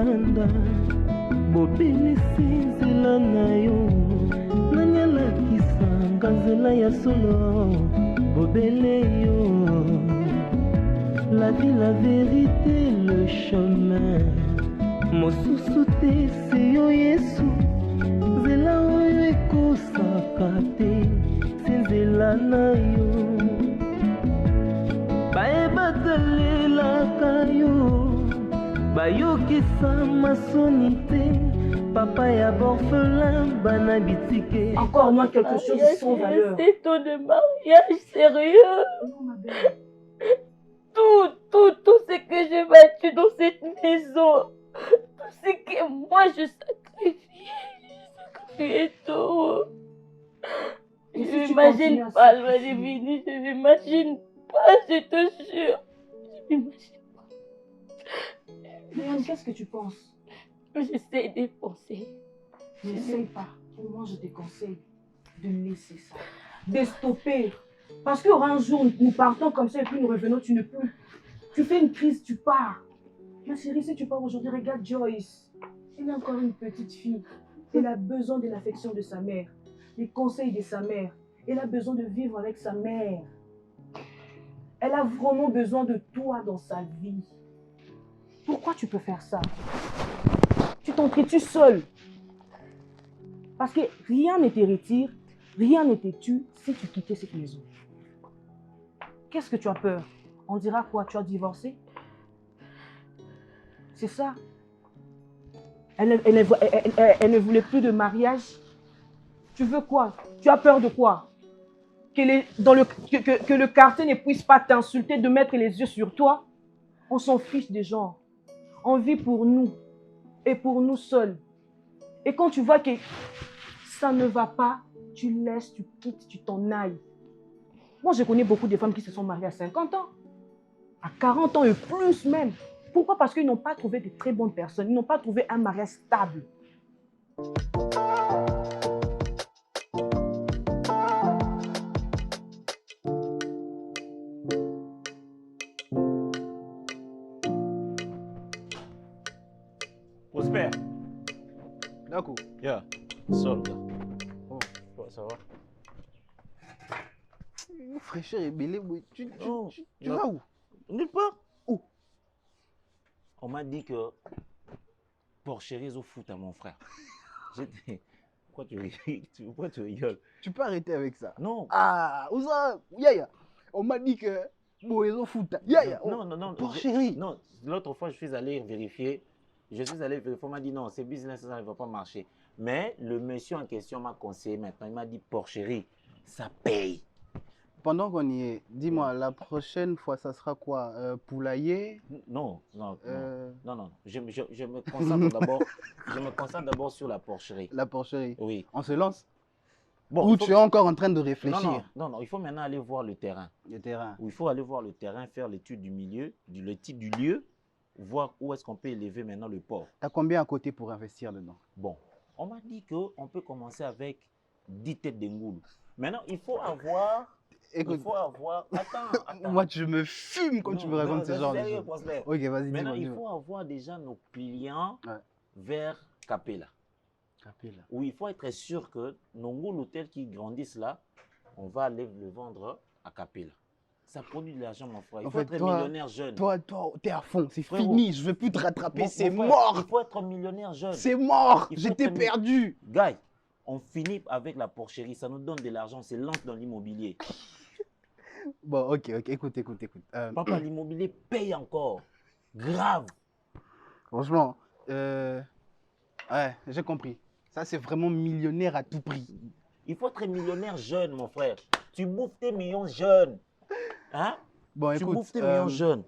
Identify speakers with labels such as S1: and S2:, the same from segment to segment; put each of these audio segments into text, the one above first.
S1: libanda bobelisi nzela na yo nanyalakisanga nzela ya solo bobele yo la vie la vérité le chemin mosusu te se yo yesu nzela oyo ekosaka te se nzela na yo bayebatalelaka yo bayokisa masoni te papa ya borphelin bana bitike.
S2: Encore moins quelque chose sans valeur.
S3: C'est ton de mariage sérieux.
S2: Non, ma belle.
S3: Tout ce que j'ai battu dans cette maison, tout ce que moi je sacrifié tout. Je m'imagine pas le deviner, je m'imagine pas, je te jure. Je m'imagine pas.
S2: Léane, qu'est-ce que tu penses?
S3: J'essaie de penser.
S2: N'essaye pas. Au moins, je te conseille de laisser ça. De stopper. Parce qu'il y aura un jour, nous partons comme ça et puis nous revenons, tu ne peux. Tu fais une crise, tu pars. Ma chérie, si tu pars aujourd'hui, regarde Joyce. Elle est encore une petite fille. Elle a besoin de l'affection de sa mère, les conseils de sa mère. Elle a besoin de vivre avec sa mère. Elle a vraiment besoin de toi dans sa vie. Pourquoi tu peux faire ça? Tu t'entretues seul. Parce que rien ne te retire, rien ne te tue si tu quittais cette maison. Qu'est-ce que tu as peur? On dira quoi? Tu as divorcé? C'est ça. Elle ne voulait plus de mariage. Tu veux quoi? Tu as peur de quoi? Que le quartier ne puisse pas t'insulter, de mettre les yeux sur toi? On s'en fiche des gens. On vit pour nous et pour nous seuls. Et quand tu vois que ça ne va pas, tu laisses, tu quittes, tu t'en ailles. Moi, je connais beaucoup de femmes qui se sont mariées à 50 ans, à 40 ans et plus même. Pourquoi? Parce qu'ils n'ont pas trouvé de très bonnes personnes. Ils n'ont pas trouvé un mariage stable.
S4: Prosper.
S5: D'accord.
S4: Yeah. Solde.
S5: Oh,
S4: Ça va?
S5: Fraîcheur et belé, tu
S4: non.
S5: vas où?
S4: Nulle part.
S5: Où?
S4: On m'a dit que Porcherie au foot à mon frère. Pourquoi tu rigoles?
S5: Tu peux arrêter avec ça.
S4: Non.
S5: Ah, où ça? Yaya. On m'a dit que Moïse foot. Yaya.
S4: Non.
S5: Porcherie.
S4: Non, l'autre fois, je suis allé vérifier. On m'a dit non, c'est business, ça ne va pas marcher. Mais le monsieur en question m'a conseillé maintenant. Il m'a dit Porcherie, ça paye.
S5: Pendant qu'on y est, dis-moi, la prochaine fois, ça sera quoi? Poulailler?
S4: Non. Je me concentre d'abord. Je me concentre d'abord sur la porcherie.
S5: La porcherie.
S4: Oui.
S5: On se lance?
S4: Bon,
S5: Ou tu es encore en train de réfléchir?
S4: Non, il faut maintenant aller voir le terrain.
S5: Le terrain.
S4: Il faut aller voir le terrain, faire l'étude du milieu, l'étude du lieu, voir où est-ce qu'on peut élever maintenant le porc.
S5: Tu as combien à côté pour investir dedans?
S4: Bon, on m'a dit qu'on peut commencer avec 10 têtes de ngoulou. Maintenant, il faut avoir...
S5: Écoute,
S4: Attends.
S5: moi, je me fume quand tu me racontes ce genre de choses. Ok, vas-y,
S4: maintenant,
S5: dis-moi.
S4: il faut avoir déjà nos clients vers Capella.
S5: Capella.
S4: Où il faut être sûr que nos ngoulous tels qui grandissent là, on va aller le vendre à Capella. Ça produit de l'argent, mon frère. Il faut être millionnaire jeune.
S5: Toi, t'es à fond. C'est fini. Je ne veux plus te rattraper. C'est
S4: mon frère,
S5: mort.
S4: Il faut être millionnaire jeune.
S5: C'est mort. J'étais perdu.
S4: Guy, on finit avec la porcherie. Ça nous donne de l'argent. C'est lance dans l'immobilier.
S5: Bon, ok. Écoute.
S4: Papa, l'immobilier paye encore. Grave.
S5: Franchement, ouais, j'ai compris. Ça, c'est vraiment millionnaire à tout prix.
S4: Il faut être millionnaire jeune, mon frère. Tu bouffes tes millions jeunes. Hein?
S5: Bon,
S4: tu
S5: écoute,
S4: bouffes tes millions jeunes.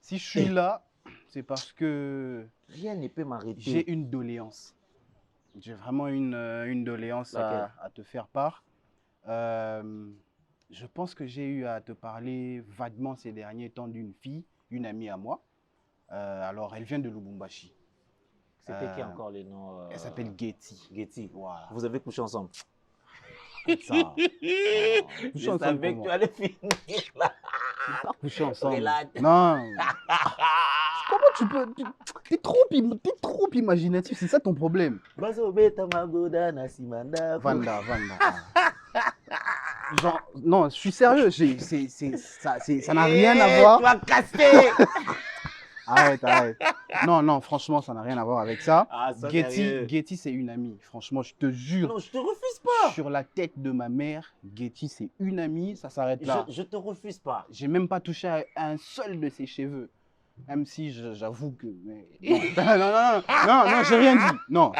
S5: Si je suis là, c'est parce que
S4: rien ne peut m'arrêter.
S5: J'ai une doléance. J'ai vraiment une doléance à te faire part. Je pense que j'ai eu à te parler vaguement ces derniers temps d'une fille, une amie à moi. Alors, elle vient de Lubumbashi.
S4: C'était qui encore les noms
S5: Elle s'appelle Getty.
S4: Getty.
S5: Voilà.
S4: Vous avez couché ensemble?
S5: Ça.
S4: Je savais que tu allais finir là.
S5: On n'a pas couché ensemble.
S4: Relade.
S5: Non. Comment tu peux... T'es trop imaginatif, c'est ça ton problème.
S4: Bazobeta magoda na simanda.
S5: Vanda. Genre, non, je suis sérieux, ça n'a rien à voir.
S4: Tu vas casser.
S5: Arrête. Non, franchement, ça n'a rien à voir avec ça.
S4: Ah, ça, sérieux.
S5: Getty, c'est une amie. Franchement, je te jure.
S4: Non, je te refuse pas.
S5: Sur la tête de ma mère, Getty, c'est une amie, ça s'arrête là.
S4: Je te refuse pas.
S5: J'ai même pas touché à un seul de ses cheveux. Même si j'avoue que... Non, j'ai rien dit. Non.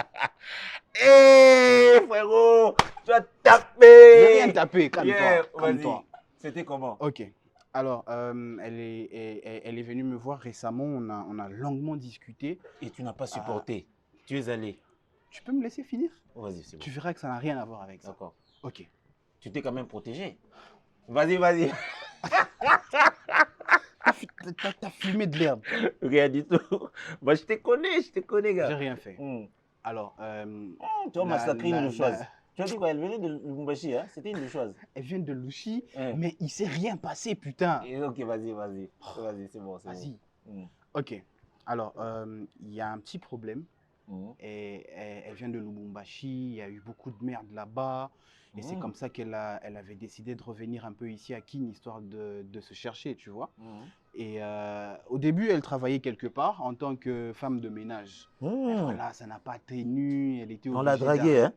S4: Hé, frérot, tu as tapé.
S5: J'ai rien tapé,
S4: Yeah,
S5: calme-toi.
S4: C'était comment?
S5: Ok. Alors, elle est venue me voir récemment, on a longuement discuté.
S4: Et tu n'as pas supporté. Tu es allé.
S5: Tu peux me laisser finir?
S4: Vas-y, c'est bon.
S5: Tu verras que ça n'a rien à voir avec ça.
S4: D'accord.
S5: Ok.
S4: Tu t'es quand même protégé. Vas-y.
S5: T'as fumé de l'herbe.
S4: Rien du tout. Moi, je te connais, gars.
S5: J'ai rien fait.
S4: Hmm.
S5: Alors,
S4: Tu as massacré une louchoise.
S5: la-
S4: Tu as dit quoi? Elle venait de Lubumbashi, hein? C'était une louchoise.
S5: elle vient de Louchi,
S4: Ouais.
S5: mais il s'est rien passé, putain.
S4: Ok, vas-y. Vas-y, c'est bon.
S5: Vas-y.
S4: Hmm.
S5: Ok. Alors, il y a un petit problème.
S4: Hmm.
S5: Et elle vient de Lubumbashi, il y a eu beaucoup de merde là-bas. Et c'est comme ça elle avait décidé de revenir un peu ici à Kin, histoire de se chercher, tu vois. Et au début, elle travaillait quelque part en tant que femme de ménage. Mais voilà, ça n'a pas tenu, elle était
S4: On l'a
S5: obligée
S4: dragué, hein?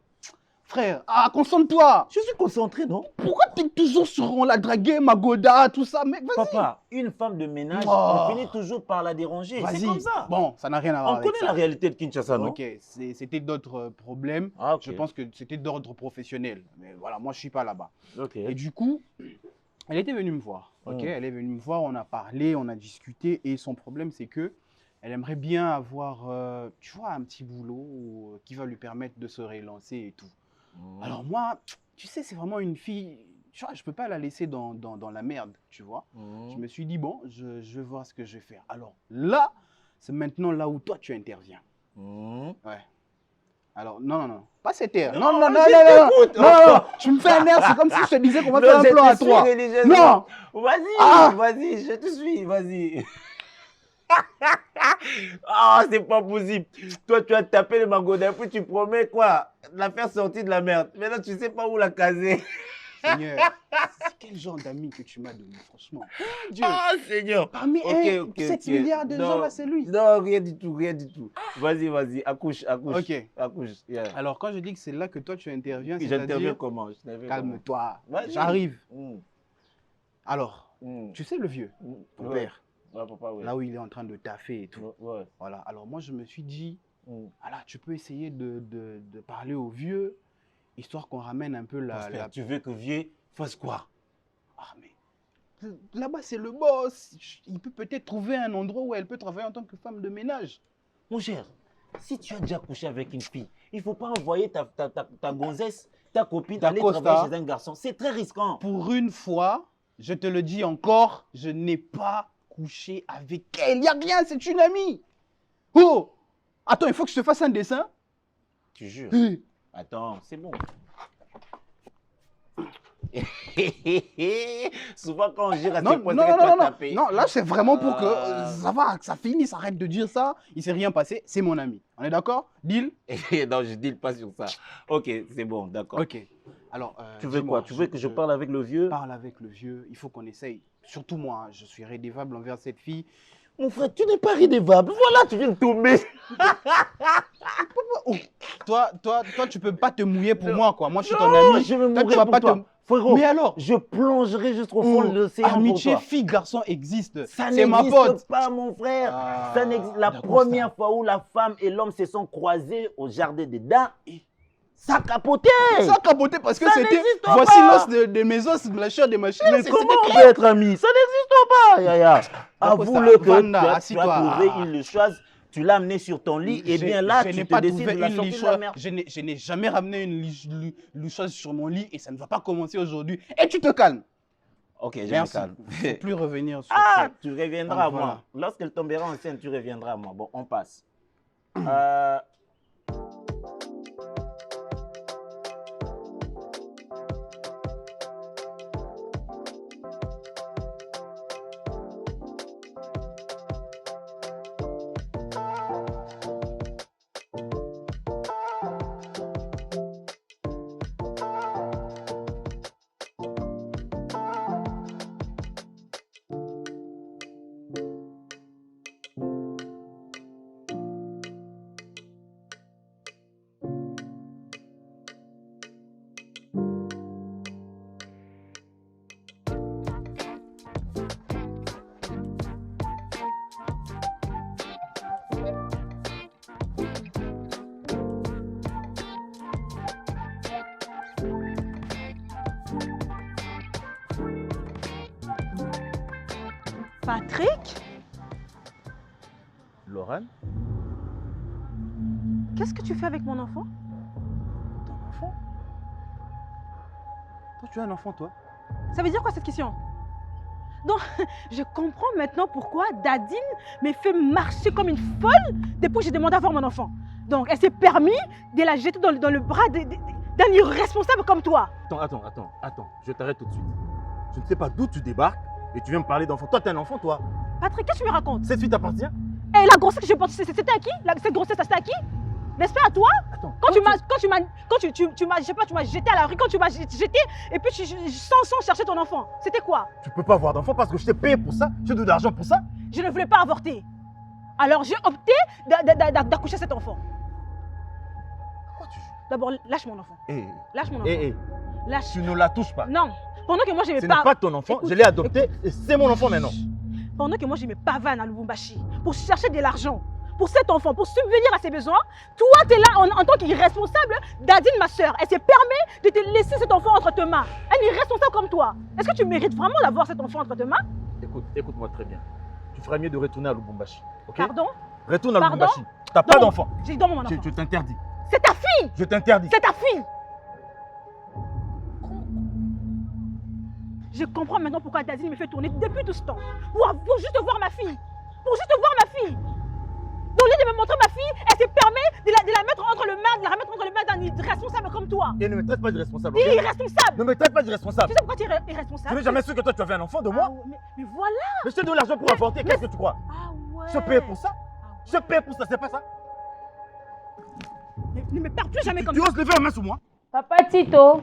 S5: Frère, concentre-toi.
S4: Je suis concentré, non?
S5: Pourquoi t'es toujours sur on l'a dragué, Magoda, tout ça, mec, vas-y.
S4: Papa, une femme de ménage,
S5: Oh.
S4: on finit toujours par la déranger. C'est
S5: Vas-y.
S4: comme ça.
S5: Bon, ça n'a rien à voir
S4: On
S5: avec
S4: connaît
S5: ça.
S4: la réalité de Kinshasa, non?
S5: Ok, c'était d'autres problèmes.
S4: Ah, ok.
S5: Je pense que c'était d'ordre professionnel. Mais voilà, moi, je suis pas là-bas.
S4: Ok.
S5: Et du coup, elle était venue me voir. Ok, elle est venue me voir, on a parlé, on a discuté. Et son problème, c'est que elle aimerait bien avoir, tu vois, un petit boulot qui va lui permettre de se relancer et tout. Alors moi, tu sais, c'est vraiment une fille, tu vois, je peux pas la laisser dans la merde, tu vois. Je me suis dit, bon, je vais voir ce que je vais faire. Alors là, c'est maintenant là où toi, tu interviens. Ouais. Alors, non, pas cette air. Non, tu me fais un air, c'est comme si je te disais qu'on va faire un plan à trois. Non.
S4: Vas-y, je te suis, vas-y. Ah, c'est pas possible. Toi, tu as tapé le Magoda, puis tu promets quoi? La faire sortir de la merde. Maintenant, tu sais pas où la caser.
S5: Seigneur, c'est quel genre d'ami que tu m'as donné, franchement. Dieu.
S4: Ah, Seigneur.
S5: Parmi 7 milliards de gens, là, c'est lui.
S4: Non, rien du tout. Vas-y, accouche.
S5: Ok.
S4: Accouche. Yeah.
S5: Alors, quand je dis que c'est là que toi, tu interviens,
S4: J'interviens
S5: c'est-à-dire...
S4: comment?
S5: Calme-toi,
S4: Vas-y.
S5: j'arrive. Alors,
S4: Mm.
S5: tu sais le vieux, ton
S4: Ouais.
S5: père,
S4: Ouais, papa, ouais.
S5: là où il est en train de taffer et tout.
S4: Ouais.
S5: Voilà, alors moi je me suis dit,
S4: Mm.
S5: voilà, tu peux essayer de parler au vieux, histoire qu'on ramène un peu
S4: Prosper, tu veux que Vieux fasse quoi?
S5: Ah mais, là-bas c'est le boss, il peut peut-être trouver un endroit où elle peut travailler en tant que femme de ménage.
S4: Mon cher, si tu as déjà couché avec une fille, il ne faut pas envoyer ta gonzesse, ta copine, aller
S5: Costa.
S4: travailler chez un garçon. C'est très risquant.
S5: Pour une fois, je te le dis encore, je n'ai pas couché avec elle, il n'y a rien, c'est une amie. Oh, attends, il faut que je te fasse un dessin.
S4: Tu jures?
S5: Hé.
S4: Attends, c'est bon. Souvent quand on gère à
S5: Non,
S4: ce point,
S5: non,
S4: c'est que
S5: non,
S4: toi
S5: non,
S4: tapé.
S5: non, là c'est vraiment pour que
S4: Ah.
S5: ça va, que ça finisse, arrête de dire ça, il s'est rien passé, c'est mon ami. On est d'accord? Deal?
S4: Non, je ne deal pas sur ça. Ok, c'est bon, d'accord.
S5: Ok. Alors,
S4: Tu veux
S5: dis-moi,
S4: quoi? Tu veux que je parle avec le vieux?
S5: parle avec le vieux, il faut qu'on essaye. Surtout moi, je suis rédévable envers cette fille.
S4: Mon frère, tu n'es pas rédévable. Voilà, tu viens de tomber.
S5: Oh, toi, tu peux pas te mouiller pour
S4: Non.
S5: moi, quoi. Moi, je suis ton
S4: Non,
S5: ami.
S4: je vais
S5: Toi, tu
S4: mourir
S5: vas
S4: pour
S5: pas
S4: toi.
S5: te...
S4: Frérot,
S5: Mais alors,
S4: je plongerai jusqu'au fond de l'océan pour
S5: amitié
S4: toi.
S5: fille-garçon existe.
S4: Ça
S5: C'est ma pote.
S4: n'existe pas, mon frère.
S5: Ah,
S4: Ça n'existe- La
S5: d'accord,
S4: première fois où la femme et l'homme se sont croisés au jardin d'Eden, ça a capoté.
S5: Ça a capoté parce que
S4: Ça
S5: c'était...
S4: n'existe
S5: Voici
S4: pas.
S5: l'os de mes os, la chair de ma chair.
S4: Mais
S5: c'était
S4: comment on
S5: clair.
S4: peut être amis? Ça n'existe pas, Yaya. Avoue-le que
S5: Vanda,
S4: tu as
S5: assis-toi.
S4: trouvé une louchoise, tu l'as amenée sur ton lit, et bien là,
S5: je
S4: tu
S5: n'ai
S4: te
S5: pas
S4: décides
S5: trouvé
S4: de la
S5: une
S4: sortir de la
S5: lichoise.
S4: mer.
S5: Je n'ai jamais ramené une louchoise sur mon lit et ça ne va pas commencer aujourd'hui. Et tu te calmes.
S4: Ok, je me
S5: Merci.
S4: calme.
S5: Il ne faut plus revenir sur
S4: Ah,
S5: ça.
S4: tu reviendras
S5: Ah,
S4: à moi.
S5: voilà.
S4: Lorsqu'elle tombera enceinte, tu reviendras à moi. Bon, on passe.
S6: Patrick,
S7: Laurent,
S6: qu'est-ce que tu fais avec mon enfant?
S5: Ton enfant? Toi, tu as un enfant, toi?
S6: Ça veut dire quoi cette question? Donc, je comprends maintenant pourquoi Dadine me fait marcher comme une folle depuis que j'ai demandé à voir mon enfant. Donc, elle s'est permis de la jeter dans le bras d'un irresponsable comme toi.
S7: attends, je t'arrête tout de suite. Je ne sais pas d'où tu débarques et tu viens me parler d'enfant. Toi, t'es un enfant, toi.
S6: Patrick, qu'est-ce que tu me racontes?
S7: Cette fille t'appartient?
S6: Et la grossesse que j'ai portée, c'était à qui? Cette grossesse, c'était à qui? N'est-ce pas à toi?
S7: Attends.
S6: Quand tu m'as jeté à la rue, quand tu m'as jeté, et puis sans chercher ton enfant, c'était quoi?
S7: Tu peux pas avoir d'enfant parce que je t'ai payé pour ça. Je te donne de l'argent pour ça.
S6: Je ne voulais pas avorter. Alors j'ai opté d'accoucher cet enfant.
S7: Pourquoi tu joues?
S6: D'abord, lâche mon enfant. Lâche mon enfant. Lâche.
S7: Tu ne la touches pas.
S6: Non. Pendant que moi j'aimais
S7: Ce
S6: pas.
S7: n'est pas ton enfant, je l'ai adopté et c'est mon enfant maintenant.
S6: Pendant que moi j'aimais pas Van à Lubumbashi pour chercher de l'argent pour cet enfant, pour subvenir à ses besoins, toi tu es là en tant qu'irresponsable. Dadine, ma soeur, elle s'est permis de te laisser cet enfant entre tes mains. Un irresponsable comme toi. Est-ce que tu mérites vraiment d'avoir cet enfant entre tes mains?
S7: Écoute-moi très bien. Tu ferais mieux de retourner à Lubumbashi. Ok?
S6: Pardon?
S7: Retourne à
S6: Pardon?
S7: Lubumbashi. T'as pas
S6: Non.
S7: d'enfant.
S6: J'ai dit dans mon enfant.
S7: Je t'interdis.
S6: C'est ta fille!
S7: Je t'interdis.
S6: C'est ta fille! Je comprends maintenant pourquoi Dadine me fait tourner depuis tout ce temps. Pour juste voir ma fille. Pour juste voir ma fille. Au lieu de me montrer ma fille, elle se permet de la mettre entre le main, de la remettre entre les mains d'un irresponsable comme toi.
S7: Et ne me traite pas d'irresponsable.
S6: Tu
S7: Ok?
S6: es irresponsable!
S7: Ne me traite pas d'irresponsable.
S6: Tu sais pourquoi tu es
S7: Je
S6: irresponsable?
S7: n'ai jamais su que toi tu avais un enfant de moi.
S6: Ah ouais, mais voilà!
S7: Mais je te donne l'argent pour avorter, qu'est-ce que tu crois?
S6: Ah ouais!
S7: Je paye pour ça? Je paye pour ça, c'est pas ça?
S6: Ne me perds plus jamais comme
S7: Tu
S6: ça!
S7: oses lever la main sur moi?
S3: Papa Tito.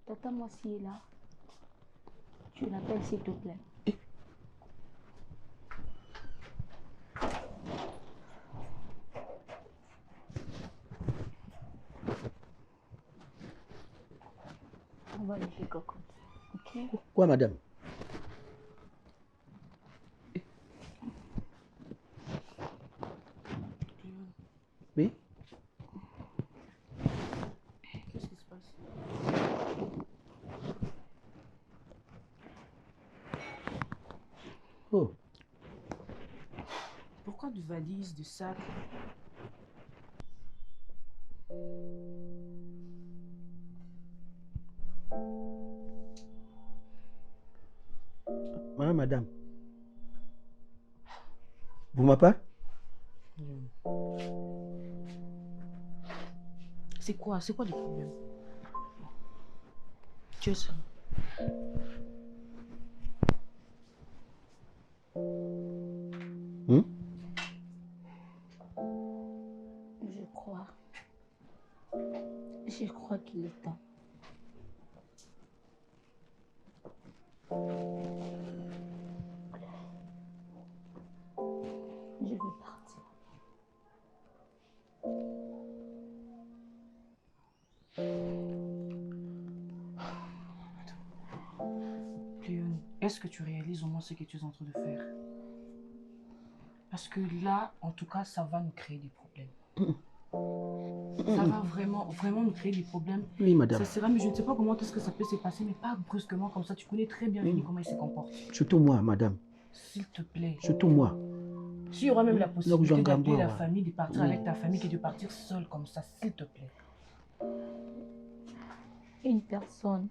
S3: Tata Moissi est là. Tu l'appelles s'il te plaît. On va le faire coco. Ok?
S8: Quoi, madame? Oui?
S2: Qu'est-ce qui se passe?
S8: Oh,
S2: Pourquoi de valises, de sacs?
S8: madame. Vous m'appelez?
S2: C'est quoi le problème? Tu es seul.
S3: Je crois qu'il est temps. Je vais partir.
S2: Léon, est-ce que tu réalises au moins ce que tu es en train de faire? Parce que là, en tout cas, ça va nous créer des problèmes. Ça va vraiment nous créer des problèmes.
S8: Oui, madame.
S2: Ça sera, mais je ne sais pas comment est-ce que ça peut se passer, mais pas brusquement comme ça. Tu connais très bien Vini, comment il se comporte.
S8: Surtout moi, madame.
S2: S'il te plaît.
S8: Surtout moi.
S2: S'il y aura même la possibilité d'appeler la
S8: ouais.
S2: famille, de partir avec ta famille, que de partir seul comme ça, s'il te plaît.
S3: Une personne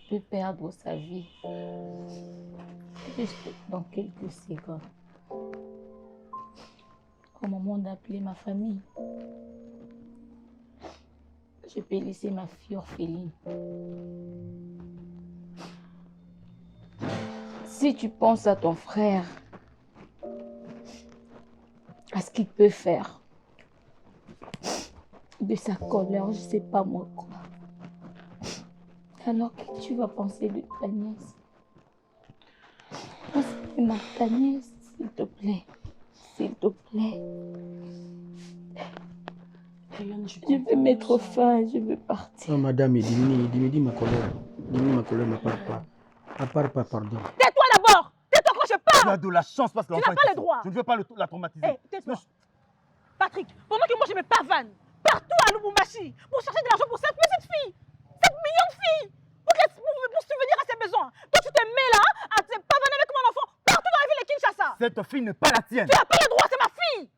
S3: peut perdre sa vie juste dans quelques secondes. Au moment d'appeler ma famille, je peux laisser ma fille orpheline. Si tu penses à ton frère, à ce qu'il peut faire, de sa colère, je ne sais pas moi quoi. Alors que tu vas penser de ta nièce. Pense à ta nièce, s'il te plaît. S'il te plaît. Je veux mettre fin, je veux partir.
S8: Oh, madame, dis ma colère. Diminue ma colère, ne parle pas. Ne parle pas, pardon.
S6: Tais-toi d'abord! Tais-toi quand je
S7: Tu
S6: parle!
S7: as de la chance parce que
S6: Tu
S7: l'enfant
S6: n'as pas
S7: est
S6: le droit.
S7: Je ne veux pas la traumatiser.
S6: Hé, tais-toi. Patrick, pendant que moi je me pavane, partout à Lubumbashi pour chercher de l'argent pour cette petite fille. Cette mignonne fille. Pour subvenir à ses besoins. Toi, tu te mets là à te pavaner avec mon enfant partout dans la ville de Kinshasa.
S7: Cette fille n'est pas la tienne.
S6: Tu n'as pas le droit, c'est ma fille.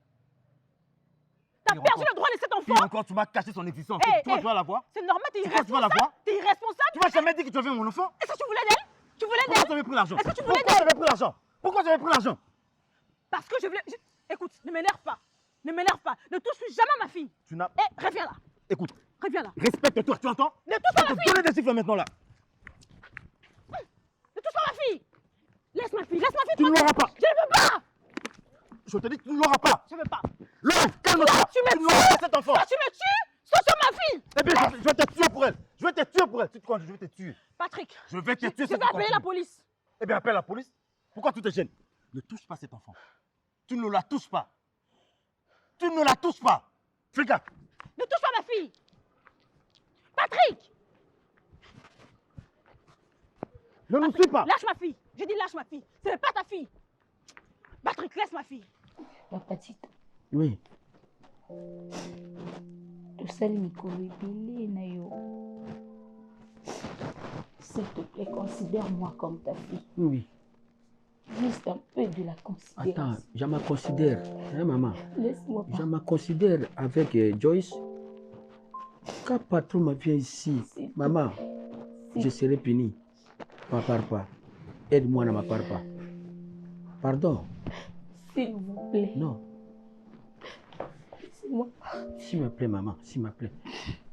S6: Tu as perdu le droit de cet enfant.
S7: Et encore, tu m'as caché son existence. Tu vas la voir.
S6: C'est normal, t'es
S7: Pourquoi tu vas la
S6: irresponsable.
S7: voir?
S6: T'es irresponsable.
S7: Tu m'as jamais dit que tu avais mon enfant.
S6: Est-ce que tu voulais d'elle? Tu voulais
S7: Pourquoi
S6: d'elle?
S7: tu avais pris l'argent?
S6: Est-ce que tu voulais
S7: Pourquoi
S6: d'elle?
S7: tu avais pris l'argent? Pourquoi tu avais pris l'argent?
S6: Parce que je voulais... Écoute, ne m'énerve pas. Ne m'énerve pas. Ne touche plus jamais à ma fille.
S7: Tu n'as...
S6: Reviens là.
S7: Écoute,
S6: Reviens là.
S7: respecte-toi, tu entends?
S6: Ne touche pas
S7: Je
S6: ma
S7: vais te
S6: fille.
S7: donner des siffles maintenant là.
S6: Ne touche pas ma fille. Laisse ma fille. Laisse ma fille.
S7: Tu ne l'auras pas.
S6: Je ne veux pas.
S7: Je te dis que tu ne l'auras pas.
S6: Je ne veux pas.
S7: Laure, calme-toi.
S6: Tu me
S7: n'auras pas cet enfant.
S6: Toi, tu me tues. Sauf sur ma fille.
S7: Eh bien, je vais te tuer pour elle. Je vais te tuer pour elle. Tu te crois que je vais te tuer?
S6: Patrick.
S7: Je vais te tuer.
S6: Je vais appeler la police.
S7: Eh bien, appelle la police. Pourquoi tu te gênes? Ne touche pas cet enfant. Tu ne la touches pas. Tu ne la touches pas. Fais gaffe.
S6: Ne touche pas ma fille. Patrick.
S7: Ne nous suis pas.
S6: Lâche ma fille. J'ai dit lâche ma fille. Ce n'est pas ta fille. Patrick, laisse ma fille.
S3: Papa Tito.
S8: Oui.
S3: tosali mikolo ebele na yo. S'il te plaît, considère-moi comme ta fille.
S8: Oui.
S3: Juste un peu de la considération.
S8: Attends, je me considère, hein, maman.
S3: Laisse-moi
S8: Je me considère avec Joyce. Quand patron me vient ici, maman, je serai puni. Ne m'appare pas. Aide-moi, ne m'appare pas. Pardon.
S3: S'il vous plaît.
S8: Non.
S3: Laissez-moi.
S8: S'il me plaît, maman, s'il me plaît.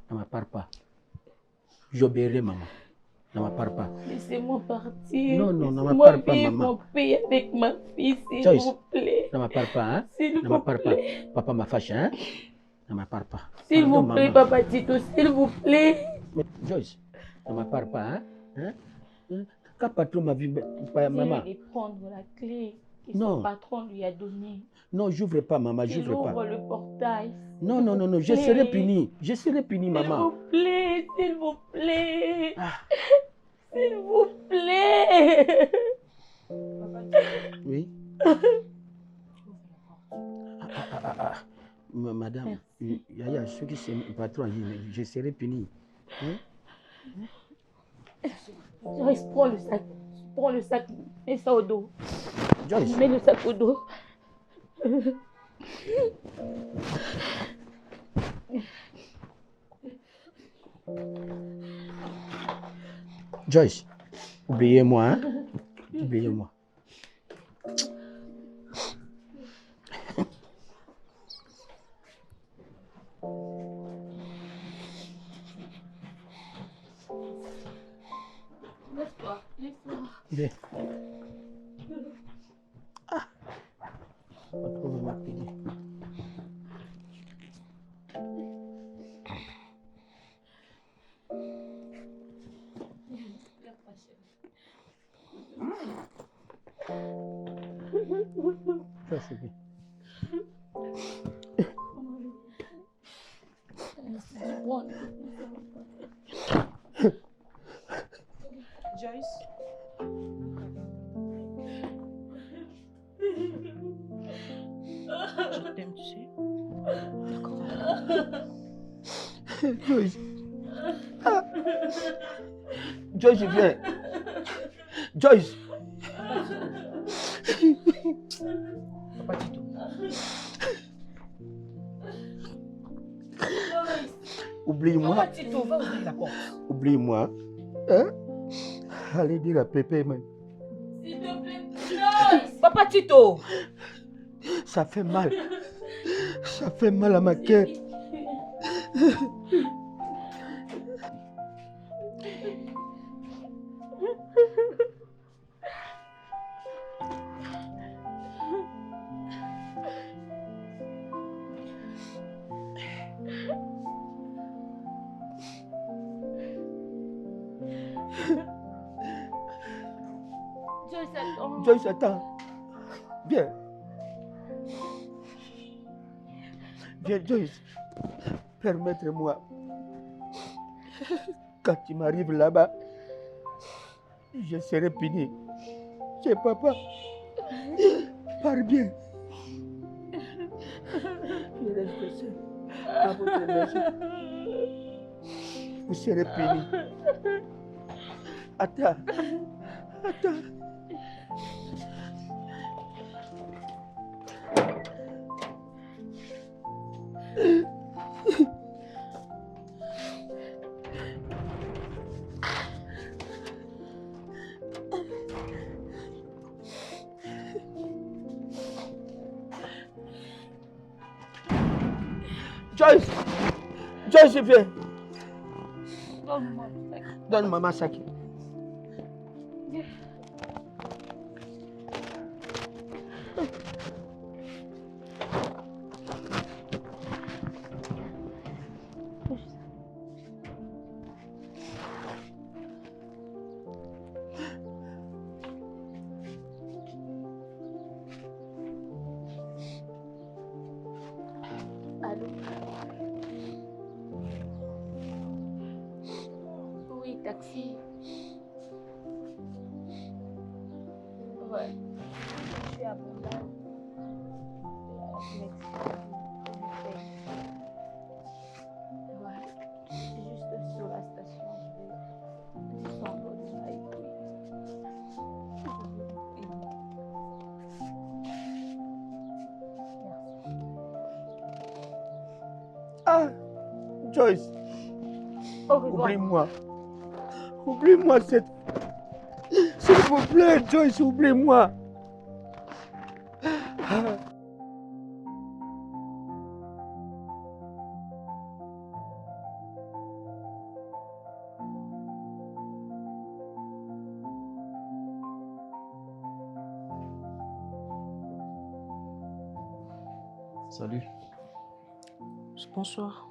S8: Ne m'appare pas. J'obéirai, maman. Ne m'appare pas.
S3: Laissez-moi partir.
S8: Non, non, ne
S3: Laissez-moi
S8: m'appare pas,
S3: vivre
S8: maman.
S3: mon paix avec ma fille, s'il
S8: Joyce,
S3: vous plaît.
S8: ne m'appare pas, hein?
S3: S'il
S8: Ne
S3: vous
S8: m'appare pas.
S3: plaît.
S8: Papa m'a fâché, hein? Ne m'appare pas.
S3: S'il
S8: Pardon,
S3: vous plaît,
S8: maman.
S3: Papa Tito, s'il vous plaît.
S8: Mais, Joyce, ne m'appare pas, hein? Hein? Quand patron m'a vu, maman.
S3: Il prendre la clé que
S8: Non.
S3: son patron lui a donnée.
S8: Non, j'ouvre pas, maman,
S3: Il
S8: j'ouvre
S3: ouvre
S8: pas.
S3: le portail.
S8: Non, non, non, non, je
S3: S'il vous
S8: serai
S3: plaît.
S8: puni. Je serai puni,
S3: S'il
S8: maman.
S3: vous plaît, s'il vous plaît.
S8: Ah.
S3: S'il vous plaît.
S8: Oui. Madame, Yaya, ce qui c'est le patron, je serai puni. Hein?
S3: Joyce, prends le sac. Prends le sac. Mets ça au dos.
S8: Joyce.
S3: Mets le sac au dos.
S8: Joyce, oubliez-moi, hein? Oubliez-moi.
S3: Laisse-toi, laisse-toi.
S8: Viens. Ah. Patron m'a payé. Ça, c'est bien.
S2: Joyce. Je t'aime, tu sais. D'accord.
S8: Joyce. Ah. Joyce, viens. Joyce.
S2: Papa Tito.
S8: Oublie-moi.
S2: Papa Tito, va ouvrir la porte.
S8: Oublie-moi. Hein? Allez dire à Pépé, man.
S3: S'il te plaît, Joyce.
S2: Papa Tito.
S8: Ça fait mal. Ça fait mal à ma cœur.
S3: Joyce, attends.
S8: Joyce, attends. Viens. Viens, Joyce. Permettez-moi. Quand tu m'arrives là-bas, je serai puni. C'est papa. Pars bien. Je reste seul. À votre maison. Vous serez puni. Attends. Attends. Joyce! Joyce, viens! Donne-moi ma sac.
S3: Allô? Oui, taxi. Ouais. Je suis à Bombay. Ouais. Je suis juste sur la station. Je vais descendre là et puis.
S8: Ah! Joyce!
S3: Au revoir.
S8: Oublie-moi. Oublie-moi cette... S'il vous plaît, Joyce, oublie-moi.
S9: Salut.
S2: Bonsoir.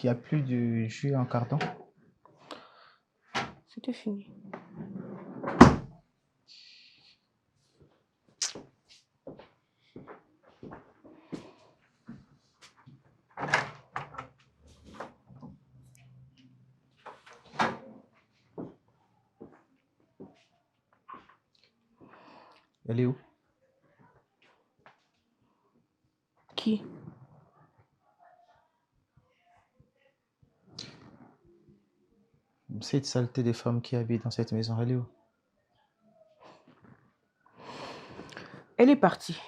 S9: Il n'y a plus de jus en carton.
S2: C'était fini.
S9: Elle est où?
S2: Qui?
S9: Cette saleté des femmes qui habitent dans cette maison, elle est où?
S2: Elle est partie.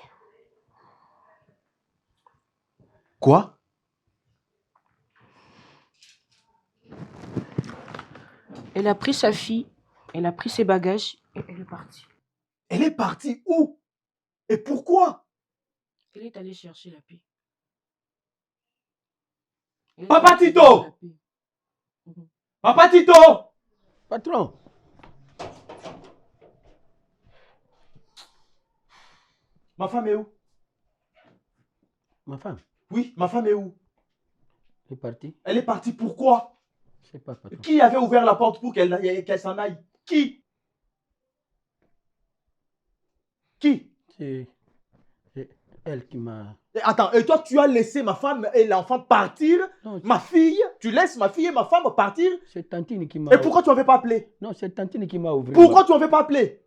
S9: Quoi?
S2: Elle a pris sa fille, elle a pris ses bagages et elle est partie.
S7: Elle est partie où? Et pourquoi?
S2: Elle est allée chercher la paix.
S7: Papa Tito! Papa Tito!
S8: Patron!
S7: Ma femme est où?
S8: Ma femme,
S7: Oui, ma femme est où?
S8: elle est partie.
S7: Elle est partie, pourquoi?
S8: Je sais pas, patron.
S7: Qui avait ouvert la porte pour qu'elle s'en aille? Qui? Qui?
S8: C'est elle qui m'a...
S7: Attends, et toi tu as laissé ma femme et l'enfant partir?
S8: Non,
S7: Ma fille? Tu laisses ma fille et ma femme partir?
S8: c'est Tantine qui m'a...
S7: Et pourquoi tu m'avais pas appelé?
S8: Non, c'est Tantine qui m'a ouvert.
S7: Pourquoi tu m'avais pas appelé?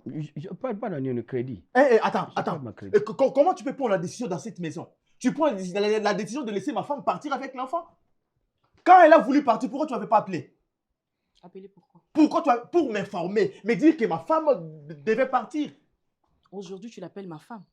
S8: Je ne parle pas dans le crédit.
S7: Attends,
S8: Je
S7: attends.
S8: parle ma crédit.
S7: Comment tu peux prendre la décision dans cette maison? Tu prends la décision de laisser ma femme partir avec l'enfant? Quand elle a voulu partir, pourquoi tu m'avais pas appelé?
S2: Appelez pourquoi?
S7: Pour m'informer, me dire que ma femme devait partir.
S2: Aujourd'hui, tu l'appelles ma femme.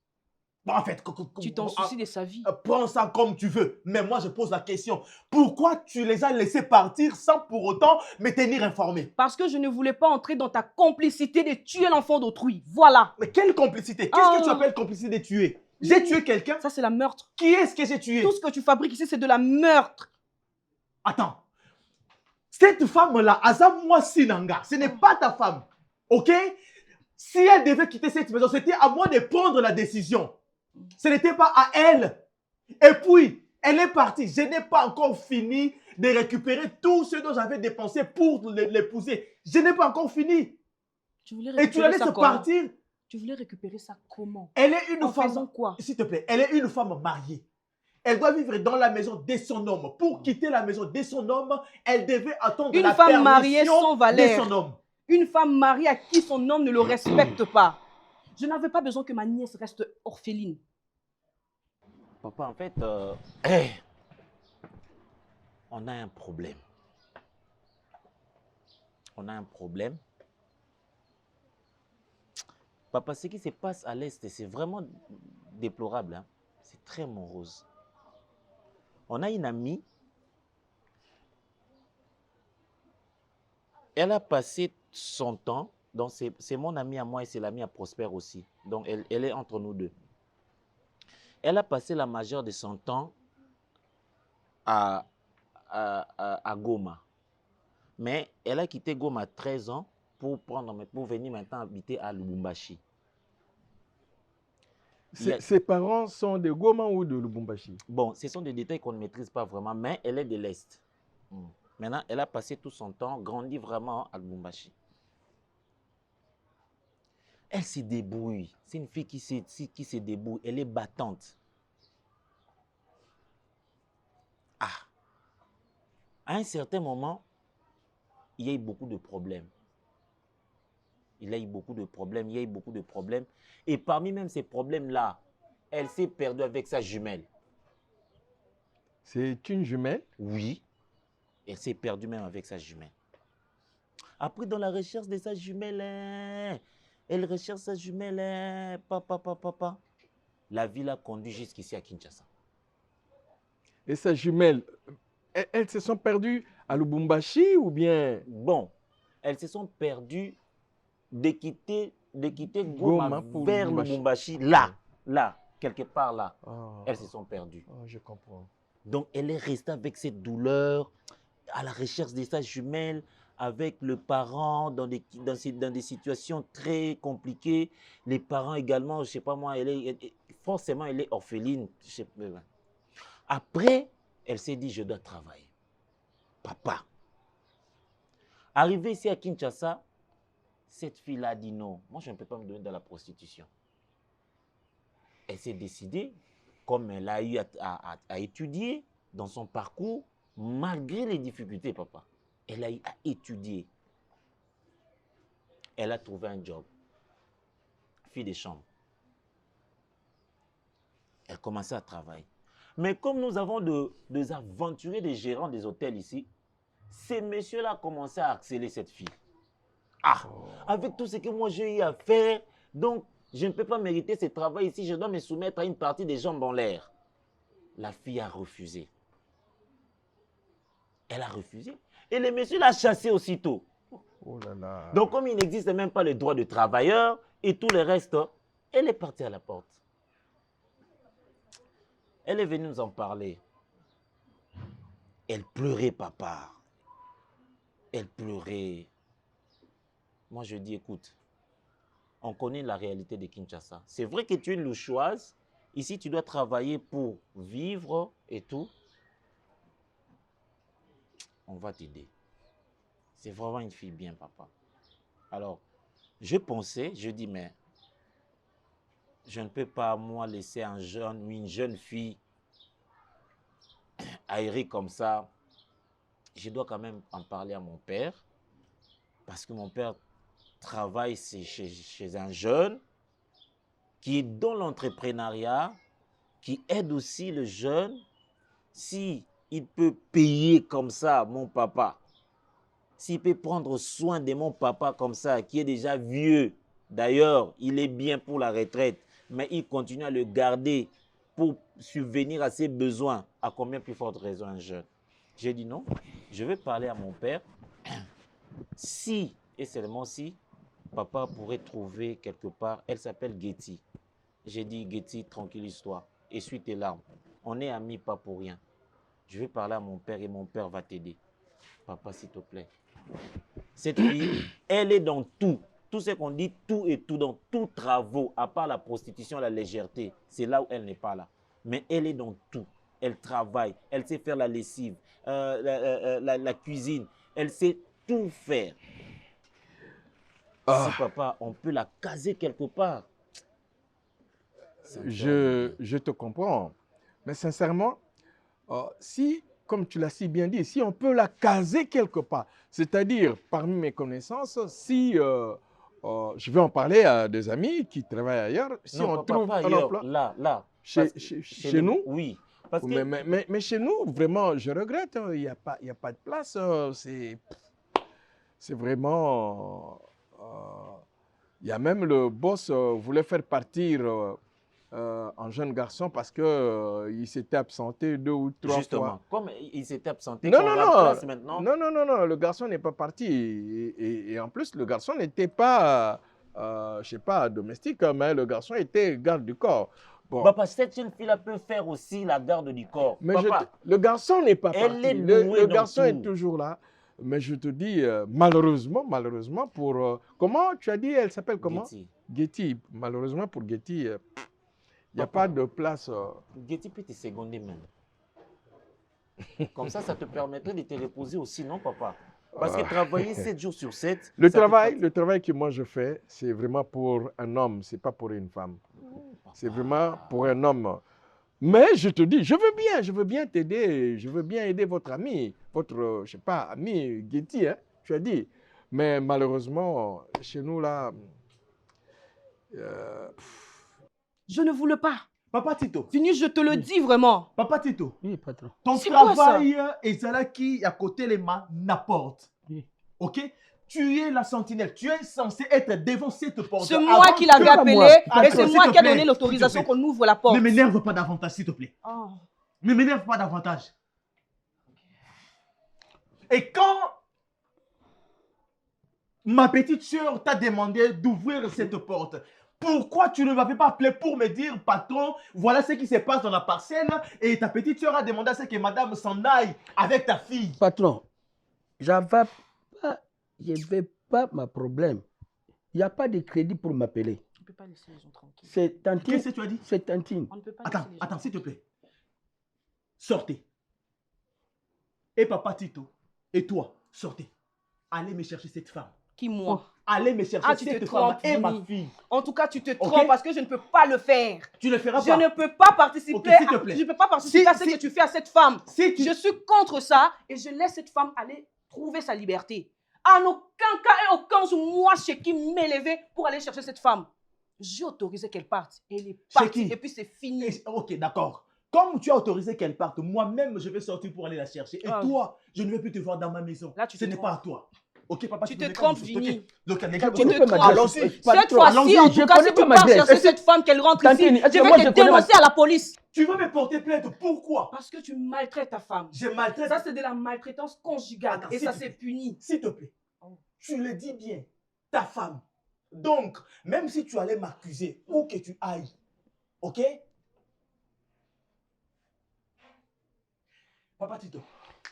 S7: En fait,
S2: Tu t'en soucies de sa vie.
S7: prends ça comme tu veux. Mais moi, je pose la question. Pourquoi tu les as laissés partir sans pour autant me tenir informé?
S2: Parce que je ne voulais pas entrer dans ta complicité de tuer l'enfant d'autrui. Voilà.
S7: Mais quelle complicité? Qu'est-ce que tu appelles complicité de tuer? J'ai tué quelqu'un?
S2: Ça, c'est la meurtre.
S7: Qui est-ce que j'ai tué?
S2: Tout ce que tu fabriques ici, c'est de la meurtre.
S7: Attends. Cette femme-là, Azamwa Sinanga, ce n'est pas ta femme. Ok? Si elle devait quitter cette maison, c'était à moi de prendre la décision. Ce n'était pas à elle. Et puis, elle est partie. Je n'ai pas encore fini de récupérer tout ce dont j'avais dépensé pour l'épouser. Je n'ai pas encore fini. Et tu la laisses partir.
S2: Tu voulais récupérer ça comment?
S7: Elle est une
S2: En
S7: femme.
S2: faisant quoi?
S7: S'il te plaît, elle est une femme mariée. Elle doit vivre dans la maison de son homme. Pour quitter la maison de son homme, elle devait attendre
S2: Une
S7: la
S2: femme
S7: permission
S2: mariée sans valeur.
S7: de son homme.
S2: Une femme mariée à qui son homme ne le respecte pas. Je n'avais pas besoin que ma nièce reste orpheline.
S4: Papa, en fait, on a un problème. On a un problème. Papa, ce qui se passe à l'Est, c'est vraiment déplorable. Hein? C'est très morose. On a une amie. Elle a passé son temps, donc c'est mon amie à moi et c'est l'amie à Prosper aussi. Donc elle est entre nous deux. Elle a passé la majeure de son temps à Goma. Mais elle a quitté Goma à 13 ans pour venir maintenant habiter à Lubumbashi.
S10: Ses parents sont de Goma ou de Lubumbashi?
S4: Bon, ce sont des détails qu'on ne maîtrise pas vraiment, mais elle est de l'Est. Maintenant, elle a passé tout son temps, grandi vraiment à Lubumbashi. Elle se débrouille. C'est une fille qui se débrouille. Elle est battante. Ah! À un certain moment, il y a eu beaucoup de problèmes. Il y a eu beaucoup de problèmes. Et parmi même ces problèmes-là, elle s'est perdue avec sa jumelle.
S10: C'est une jumelle?
S4: Oui. Elle s'est perdue même avec sa jumelle. Après, dans la recherche de sa jumelle, elle recherche sa jumelle, papa. La vie l'a conduit jusqu'ici à Kinshasa.
S10: Et sa jumelle, elles se sont perdues à Lubumbashi ou bien?
S4: Bon, elles se sont perdues de quitter Goma vers Lubumbashi. Là, quelque part là.
S10: Oh.
S4: Elles se sont perdues.
S10: Oh, je comprends.
S4: Donc, elle est restée avec cette douleur, à la recherche de sa jumelle, avec le parent dans des situations très compliquées. Les parents également, je ne sais pas moi, forcément, elle est orpheline. Après, elle s'est dit, je dois travailler. Papa. Arrivée ici à Kinshasa, cette fille-là a dit non, moi je ne peux pas me donner dans la prostitution. Elle s'est décidée, comme elle a eu à étudier dans son parcours, malgré les difficultés, papa, elle a eu à étudier. Elle a trouvé un job. Fille de chambre. Elle commençait à travailler. Mais comme nous avons des aventuriers, des gérants des hôtels ici, ces messieurs-là commençaient à harceler cette fille. Ah, avec tout ce que moi j'ai eu à faire, donc je ne peux pas mériter ce travail ici, je dois me soumettre à une partie des jambes en l'air. La fille a refusé. Elle a refusé. Et le monsieur l'a chassée aussitôt.
S10: Oh là là.
S4: Donc comme il n'existe même pas le droit de travailleur et tout le reste, elle est partie à la porte. Elle est venue nous en parler. Elle pleurait, papa. Elle pleurait. Moi, je dis, écoute, on connaît la réalité de Kinshasa. C'est vrai que tu es une louchoise. Ici, tu dois travailler pour vivre et tout. On va t'aider. C'est vraiment une fille bien, papa. Alors, je pensais, je dis, mais je ne peux pas, moi, laisser une jeune fille aérée comme ça. Je dois quand même en parler à mon père. Parce que mon père travaille chez un jeune qui est dans l'entrepreneuriat, qui aide aussi le jeune. Si il peut payer comme ça mon papa, s'il peut prendre soin de mon papa comme ça, qui est déjà vieux, d'ailleurs, il est bien pour la retraite, mais il continue à le garder pour subvenir à ses besoins, à combien plus forte raison un jeune? J'ai dit non, je vais parler à mon père. Si, et seulement si, papa pourrait trouver quelque part, elle s'appelle Getty. J'ai dit, Getty, tranquillise-toi, essuie tes larmes. On est amis, pas pour rien. Je vais parler à mon père et mon père va t'aider. Papa, s'il te plaît. Cette fille, elle est dans tout. Tout ce qu'on dit, tout et tout, dans tous travaux, à part la prostitution, la légèreté. C'est là où elle n'est pas là. Mais elle est dans tout. Elle travaille, elle sait faire la lessive, la cuisine. Elle sait tout faire. Si papa, on peut la caser quelque part.
S10: Je te comprends. Mais sincèrement, si comme tu l'as si bien dit, si on peut la caser quelque part, c'est-à-dire parmi mes connaissances, si je vais en parler à des amis qui travaillent ailleurs, si
S4: Non,
S10: on
S4: papa,
S10: trouve
S4: pas
S10: un
S4: ailleurs,
S10: emploi
S4: là.
S10: chez nous,
S4: Oui. Parce que
S10: mais chez nous, vraiment, je regrette, il n'y a pas de place, c'est vraiment... Il y a même le boss voulait faire partir un jeune garçon parce qu'il s'était absenté 2 ou 3
S4: justement,
S10: fois.
S4: comme il s'était absenté,
S10: Non,
S4: qu'on
S10: non,
S4: remplace
S10: non.
S4: maintenant.
S10: Non, le garçon n'est pas parti. Et en plus, le garçon n'était pas, je ne sais pas, domestique, mais le garçon était garde du corps. Bon.
S4: Papa, cette jeune fille-là peut faire aussi la garde du corps.
S10: Mais
S4: Papa,
S10: le garçon n'est pas
S4: elle
S10: parti.
S4: est douée
S10: Le
S4: dans
S10: garçon
S4: tout.
S10: est toujours là. Mais je te dis, malheureusement pour... comment tu as dit, elle s'appelle comment?
S4: Getty.
S10: Getty. Malheureusement pour Getty, il n'y a pas de place.
S4: Getty peut te seconder même. Comme ça te permettrait de te reposer aussi, non, papa? Parce que travailler 7 jours sur 7...
S10: Le travail que moi je fais, c'est vraiment pour un homme, ce n'est pas pour une femme. C'est vraiment pour un homme. Mais je te dis, je veux bien t'aider, je veux bien aider votre ami, votre, je sais pas, ami Getty, hein, tu as dit. Mais malheureusement, chez nous là...
S2: Je ne voulais pas.
S7: Papa Tito.
S2: Fini, je te le dis vraiment.
S7: Papa Tito.
S8: Oui, patron.
S7: Ton
S2: C'est quoi,
S7: travail est là qui à côté les mains n'apporte.
S8: Oui.
S7: Ok? Tu es la sentinelle. Tu es censé être devant cette porte.
S2: C'est moi qui l'avais appelé et
S7: Attends,
S2: c'est
S7: s'il
S2: moi
S7: te
S2: qui ai
S7: plaît,
S2: donné
S7: s'il
S2: l'autorisation
S7: te plaît.
S2: qu'on ouvre la porte.
S7: Ne m'énerve pas davantage, s'il te plaît.
S2: Oh.
S7: Ne m'énerve pas davantage. Et quand ma petite soeur t'a demandé d'ouvrir cette porte, pourquoi tu ne m'avais pas appelé pour me dire, patron, voilà ce qui se passe dans la parcelle et ta petite soeur a demandé à ce que madame s'en aille avec ta fille.
S8: Patron, je ne vais pas ma problème. Il n'y a pas de crédit pour m'appeler.
S2: On ne peut pas laisser les gens tranquilles.
S8: C'est Tantine.
S7: Qu'est-ce que tu as dit?
S8: C'est Tantine.
S2: On ne peut pas laisser les gens
S7: Attends, s'il te plaît. Sortez. Et papa Tito, et toi, sortez. Allez me chercher cette femme.
S2: Qui, moi?
S7: Allez me chercher
S2: Ah, tu te
S7: cette
S2: trompes,
S7: femme et ma
S2: Vini.
S7: fille.
S2: En tout cas, tu te
S7: Ok.
S2: trompes parce que je ne peux pas le faire.
S7: Tu ne le feras
S2: Je
S7: pas.
S2: ne peux pas participer,
S7: Ok, s'il te plaît.
S2: je ne peux pas participer à ce que tu fais à cette femme.
S7: Si tu...
S2: Je suis contre ça et je laisse cette femme aller trouver sa liberté. En aucun cas et aucun jour, moi, chez qui m'élever pour aller chercher cette femme. J'ai autorisé qu'elle parte. Et elle est partie
S7: qui?
S2: et puis c'est fini.
S7: Ok, d'accord. Comme tu as autorisé qu'elle parte, moi-même, je vais sortir pour aller la chercher. Et
S2: Ah.
S7: toi, je ne vais plus te voir dans ma maison.
S2: Là, tu
S7: Ce
S2: te
S7: n'est pas à toi. Ok, papa,
S2: Tu
S7: peux
S2: te
S7: me
S2: trompes,
S7: calmer,
S2: Vini.
S7: ok. Donc, les
S2: Tu
S7: gars,
S2: te
S8: connais pas ma
S2: trompes.
S8: adresse.
S7: allons-y.
S2: Cette
S8: Patron,
S2: fois-ci,
S8: allons-y,
S2: en
S8: je
S2: tout cas,
S8: connais
S2: si
S8: pas
S2: tu
S8: ma
S2: pars
S8: adresse.
S2: chercher cette femme, qu'elle rentre
S8: Tantine,
S2: ici,
S8: est-ce
S2: je
S8: que
S2: vais
S8: moi,
S2: te
S8: je connais
S2: dénoncer à la police.
S7: Tu vas me porter plainte. Pourquoi?
S2: Parce que tu maltraites ta femme.
S7: Je maltraite.
S2: Ça, c'est de la maltraitance conjugale.
S7: Attends,
S2: et
S7: s'il
S2: ça,
S7: te
S2: c'est
S7: plaît.
S2: puni.
S7: S'il te plaît. Tu le dis bien. Ta femme. Donc, même si tu allais m'accuser, où que tu ailles, ok? Papa Tito,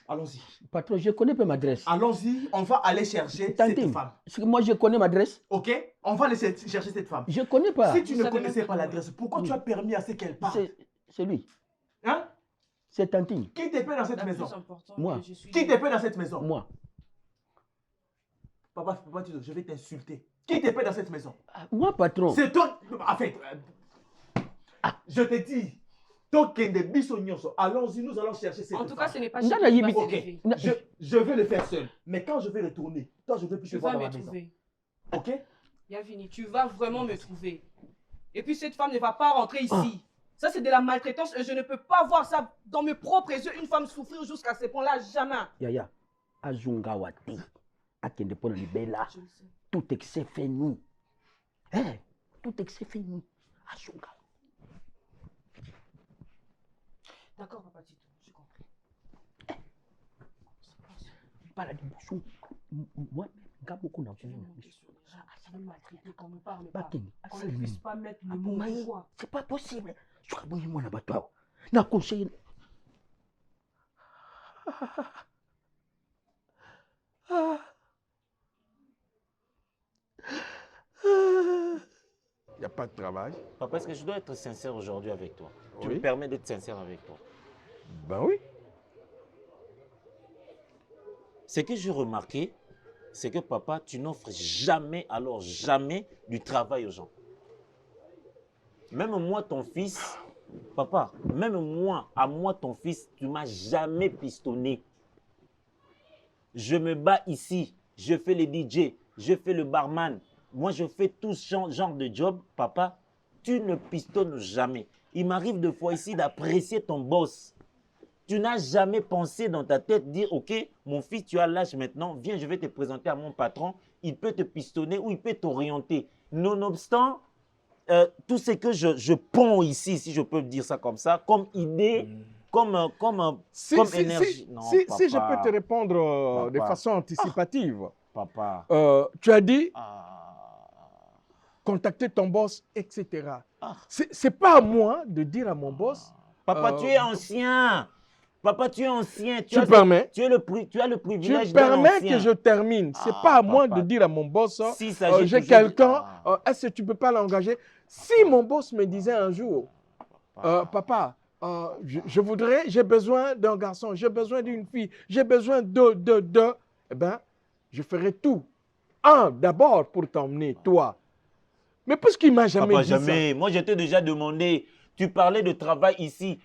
S7: allons-y.
S8: Patron, je ne connais pas ma adresse.
S7: Allons-y, on va aller chercher cette
S8: Tantine,
S7: femme.
S8: est-ce que moi je connais ma adresse?
S7: Ok? On va aller chercher cette femme.
S8: Je ne connais pas.
S7: Si tu
S2: Vous
S7: ne
S2: savez
S7: connaissais
S2: même
S7: pas
S2: pas
S7: l'adresse, pourquoi
S8: Oui.
S7: tu as permis à ce qu'elle parte?
S8: C'est lui.
S7: Hein?
S8: C'est Tantine.
S7: Qui te paie dans cette
S2: La
S7: maison?
S2: plus importante,
S8: Moi.
S2: que je suis
S7: Qui te paie dans cette maison?
S8: Moi.
S7: Papa Tito, je vais t'insulter. Qui te paie dans cette maison?
S8: Moi, patron.
S7: C'est toi. En fait, je te dis, allons-y, nous allons chercher cette
S2: En tout cas, ce
S7: femme.
S2: n'est pas
S8: Non,
S2: chez
S8: non,
S2: qui
S8: il-
S2: va
S7: Ok,
S2: s'élever.
S7: je vais le faire seul. Mais quand je vais retourner, toi, je ne vais plus te
S2: Tu
S7: voir
S2: vas
S7: dans
S2: me
S7: la maison.
S2: trouver.
S7: Ok?
S2: Yavini, tu vas vraiment me trouver. Et puis cette femme ne va pas rentrer ici.
S8: Ah.
S2: Ça, c'est de la maltraitance et je ne peux pas voir ça dans mes propres yeux. Une femme souffrir jusqu'à ce point-là, jamais.
S8: Yaya. Azunga wati. Akende pona libela.
S2: Je le sais.
S8: Tout excès fait nous. Hein? Tout excès fait nous. Azunga.
S2: D'accord, papa Tito, j'ai compris.
S8: Pas la dimension. Moi, beaucoup n'a
S2: Tu veux monter sur les gens, tu veux maltraiter, qu'on ne parle
S8: Bah,
S2: pas.
S8: Kenny,
S2: Qu'on ne puisse pas mettre le mot
S8: Maï,
S2: quoi.
S8: c'est pas possible. Je crois que moi, na batwa. Na conseil.
S10: Il n'y a pas de travail.
S4: Papa, est-ce que je dois être sincère aujourd'hui avec toi? Tu
S10: Oui.
S4: me permets d'être sincère avec toi?
S10: Ben oui.
S4: Ce que j'ai remarqué, c'est que papa, tu n'offres jamais, alors jamais, du travail aux gens. Même moi, ton fils, Papa, même moi, à moi, ton fils, tu m'as jamais pistonné. Je me bats ici, je fais le DJ, je fais le barman. Moi, je fais tout ce genre de job. Papa, tu ne pistonnes jamais. Il m'arrive de fois ici d'apprécier ton boss. Tu n'as jamais pensé dans ta tête dire, OK, mon fils, tu as l'âge maintenant, viens, je vais te présenter à mon patron. Il peut te pistonner ou il peut t'orienter. Nonobstant, tout ce que je ponds ici, si je peux dire ça comme ça, comme idée, comme énergie. Non,
S10: si
S4: papa,
S10: je peux te répondre de
S4: Papa.
S10: façon anticipative.
S4: Papa.
S10: Tu as dit contacter ton boss, etc. C'est pas à moi de dire à mon boss.
S4: Papa, tu es ancien. Papa, tu es ancien.
S10: Tu permets?
S4: Tu as le privilège
S10: Tu
S4: d'un
S10: permets
S4: ancien.
S10: que je termine. C'est pas à moi
S4: papa.
S10: de dire à mon boss,
S4: S'il s'agit
S10: j'ai
S4: toujours
S10: quelqu'un, est-ce que tu peux pas l'engager? Si mon boss me disait un jour, papa, j'ai besoin d'un garçon, j'ai besoin d'une fille, j'ai besoin de, eh ben, je ferai tout. D'abord pour t'emmener, toi. Mais puisqu'il m'a jamais
S4: Papa,
S10: dit
S4: jamais. Moi, je t'ai déjà demandé. Tu parlais de travail ici.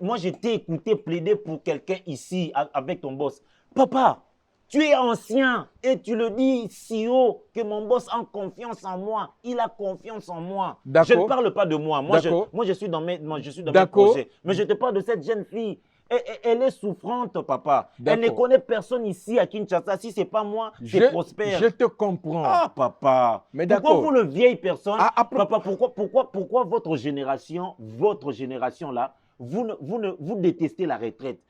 S4: Moi, je t'ai écouté plaider pour quelqu'un ici avec ton boss. Papa, tu es ancien et tu le dis si haut que mon boss a confiance en moi. Il a confiance en moi. Je ne parle pas de moi. Moi, je suis dans mes projets. Mais je te parle de cette jeune fille. Elle est souffrante, papa. Elle ne connaît personne ici à Kinshasa. Si ce n'est pas moi, c'est Prosper.
S10: Je te comprends.
S4: Ah, papa.
S10: Mais
S4: pourquoi vous, le vieille personne, papa, pourquoi votre génération là, vous détestez la retraite?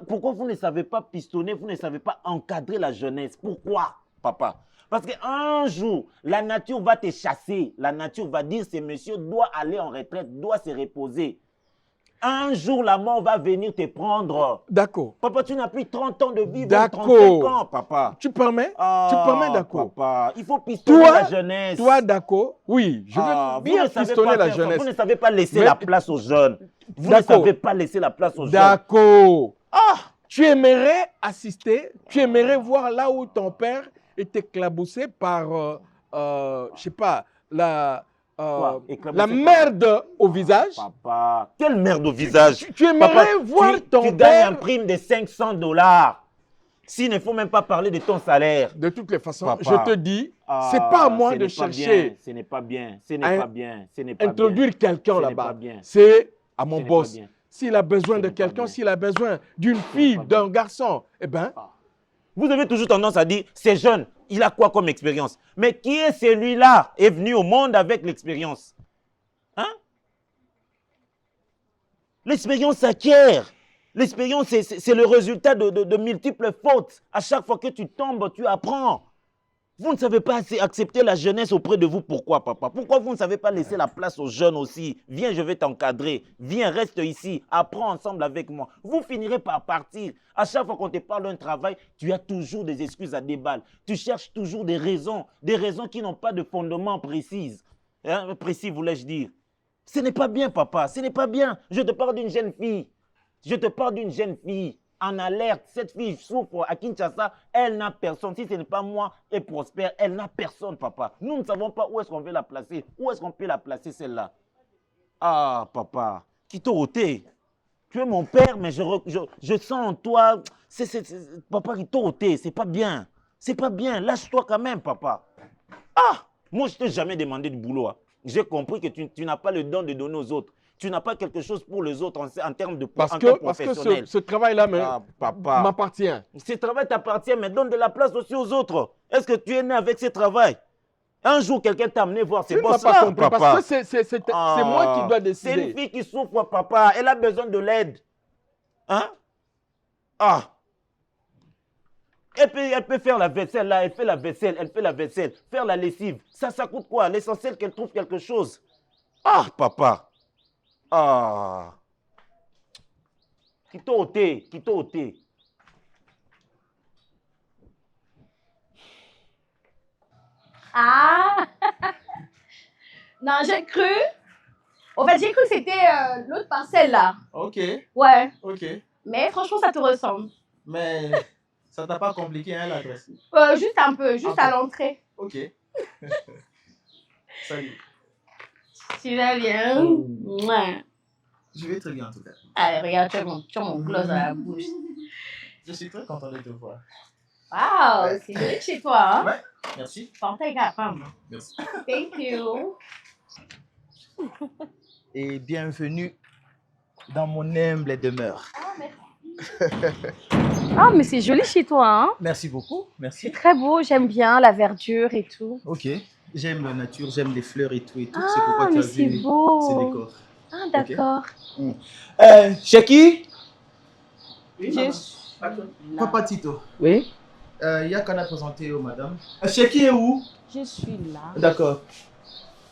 S4: Pourquoi vous ne savez pas pistonner, vous ne savez pas encadrer la jeunesse? Pourquoi, papa? Parce qu'un jour, la nature va te chasser. La nature va dire, ce monsieur doit aller en retraite, doit se reposer. Un jour, la mort va venir te prendre.
S10: D'accord.
S4: Papa, tu n'as plus 30 ans de vie, 35 ans, papa.
S10: Tu permets? Tu permets, d'accord.
S4: Papa, il faut pistonner la jeunesse.
S10: Toi, d'accord? Oui, je veux bien pistonner la jeunesse.
S4: Vous ne savez pas laisser la place aux jeunes. Vous ne savez pas laisser la place aux jeunes.
S10: D'accord. Tu aimerais assister, tu aimerais voir là où ton père est éclaboussé par, je sais pas, la merde au visage.
S4: Papa, quelle merde au visage?
S10: Tu aimerais voir ton père.
S4: Tu gagnes un prime de $500. S'il ne faut même pas parler de ton salaire.
S10: De toutes les façons,
S4: papa,
S10: je te dis, c'est pas à moi de chercher.
S4: Ce n'est pas bien. Ce n'est pas bien. Ce n'est pas bien.
S10: Introduire quelqu'un là-bas. C'est à mon boss. S'il a besoin de quelqu'un, s'il a besoin d'une fille, d'un garçon, eh bien.
S4: Vous avez toujours tendance à dire, c'est jeune, il a quoi comme expérience? Mais qui est celui-là est venu au monde avec l'expérience? Hein? L'expérience s'acquiert. L'expérience, c'est le résultat de multiples fautes. À chaque fois que tu tombes, tu apprends. Vous ne savez pas accepter la jeunesse auprès de vous. Pourquoi, papa? Pourquoi vous ne savez pas laisser la place aux jeunes aussi? Viens, je vais t'encadrer. Viens, reste ici. Apprends ensemble avec moi. Vous finirez par partir. À chaque fois qu'on te parle d'un travail, tu as toujours des excuses à déballe. Tu cherches toujours des raisons qui n'ont pas de fondement précis. Hein? Précis, voulais-je dire. Ce n'est pas bien, papa. Ce n'est pas bien. Je te parle d'une jeune fille. Je te parle d'une jeune fille. En alerte, cette fille souffre à Kinshasa, elle n'a personne. Si ce n'est pas moi et Prosper, elle n'a personne, papa. Nous ne savons pas où est-ce qu'on veut la placer. Où est-ce qu'on peut la placer, celle-là? Ah, papa, Kitoroté, tu es mon père, mais je sens en toi, papa Kitoroté, c'est pas bien. C'est pas bien, lâche-toi quand même, papa. Ah, moi je t'ai jamais demandé de boulot. Hein. J'ai compris que tu n'as pas le don de donner aux autres. Tu n'as pas quelque chose pour les autres en termes de professionnel.
S10: Parce que ce travail-là m'appartient.
S4: Ce travail t'appartient, mais donne de la place aussi aux autres. Est-ce que tu es né avec ce travail? Un jour, quelqu'un t'a amené voir ces boss-là,
S10: pas compris, papa. Parce que c'est moi qui dois décider.
S4: C'est une fille qui souffre, papa. Elle a besoin de l'aide. Hein? Ah! Elle peut faire la vaisselle, là. Elle fait la vaisselle, Faire la lessive. Ça coûte quoi? L'essentiel qu'elle trouve quelque chose. Ah, papa! Ah. Kitoroté.
S11: Ah. Non, j'ai cru. En fait, j'ai cru que c'était l'autre parcelle là.
S9: Ok.
S11: Ouais.
S9: Ok.
S11: Mais franchement, ça te ressemble.
S9: Mais ça t'a pas compliqué, hein, l'adresse?
S11: Juste un peu, juste à l'entrée.
S9: Ok. Salut.
S11: Tu vas bien? Ouais.
S9: Je vais très bien en tout cas.
S11: Allez, regarde, tu as mon close à la bouche.
S9: Je suis très content de te voir.
S11: Waouh, c'est joli chez toi, hein?
S9: Ouais, merci.
S11: Portez la femme.
S9: Merci.
S11: Thank you.
S9: Et bienvenue dans mon humble demeure.
S11: Ah, mais c'est joli chez toi, hein?
S9: Merci beaucoup, merci.
S11: C'est très beau, j'aime bien la verdure et tout.
S9: Ok, j'aime la nature, j'aime les fleurs et tout.
S11: Ah,
S9: c'est pourquoi tu
S11: mais
S9: as
S11: c'est
S9: vu
S11: beau.
S9: ces décors.
S11: Ah, d'accord.
S7: Sheki?
S9: Oui, Papa Tito.
S8: Oui?
S9: Il y a qu'à la présenter aux madame. Sheki est où?
S2: Je suis là.
S9: D'accord.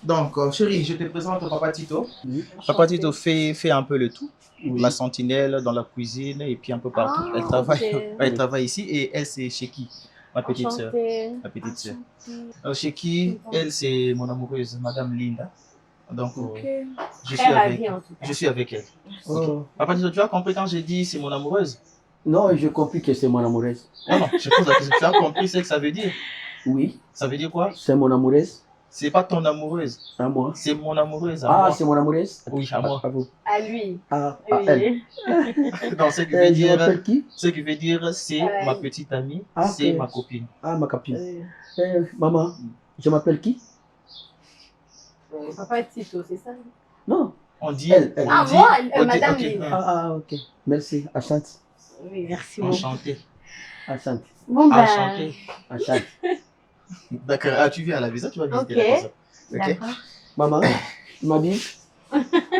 S9: Donc, chérie, je te présente Papa Tito.
S8: Oui.
S9: Papa Tito fait un peu le tout.
S8: Oui.
S9: La sentinelle dans la cuisine et puis un peu partout.
S11: Ah,
S9: elle travaille,
S11: ok.
S9: elle travaille ici et elle, c'est Sheki, ma petite sœur.
S11: Enchantée.
S9: Ma petite sœur. Alors, Sheki, elle, c'est mon amoureuse, Madame Linda. Donc, je suis
S11: Très
S9: avec,
S11: ravie en tout cas.
S9: je suis avec elle.
S8: Oh.
S9: Papa Tito, tu as compris quand j'ai dit c'est mon amoureuse?
S8: Non, j'ai compris que c'est mon amoureuse.
S9: Non, non, je pose la question. Tu as compris ce que ça veut dire?
S8: Oui,
S9: Ça veut dire quoi?
S8: c'est mon amoureuse.
S9: C'est pas ton amoureuse,
S8: À moi.
S9: c'est mon amoureuse à
S8: Ah,
S9: moi.
S8: c'est mon amoureuse?
S9: Oui, à moi.
S8: À vous.
S11: À lui.
S8: À elle.
S9: Donc, ce qui veut
S8: Je
S9: dire,
S8: m'appelle qui?
S9: ce qui veut dire, c'est
S11: Ouais.
S9: ma petite amie,
S8: Ah,
S9: c'est
S8: ok.
S9: ma copine.
S8: Ah, ma copine. Maman, je m'appelle qui?
S11: Papa Tito, c'est ça?
S8: Non.
S9: On dit.
S8: Elle.
S9: on
S11: Ah,
S9: dit-
S11: moi,
S9: ok,
S11: Madame
S9: ok.
S11: Linda.
S8: Ok. Merci. Asante.
S11: Oui, merci beaucoup.
S9: Enchanté.
S8: Asante.
S11: Bon, ben,
S9: Enchanté.
S8: Asante.
S9: D'accord. Ah, tu viens à la maison, tu vas visiter
S11: Ok.
S9: la maison. Ok.
S11: d'accord.
S8: Maman, tu m'as dit?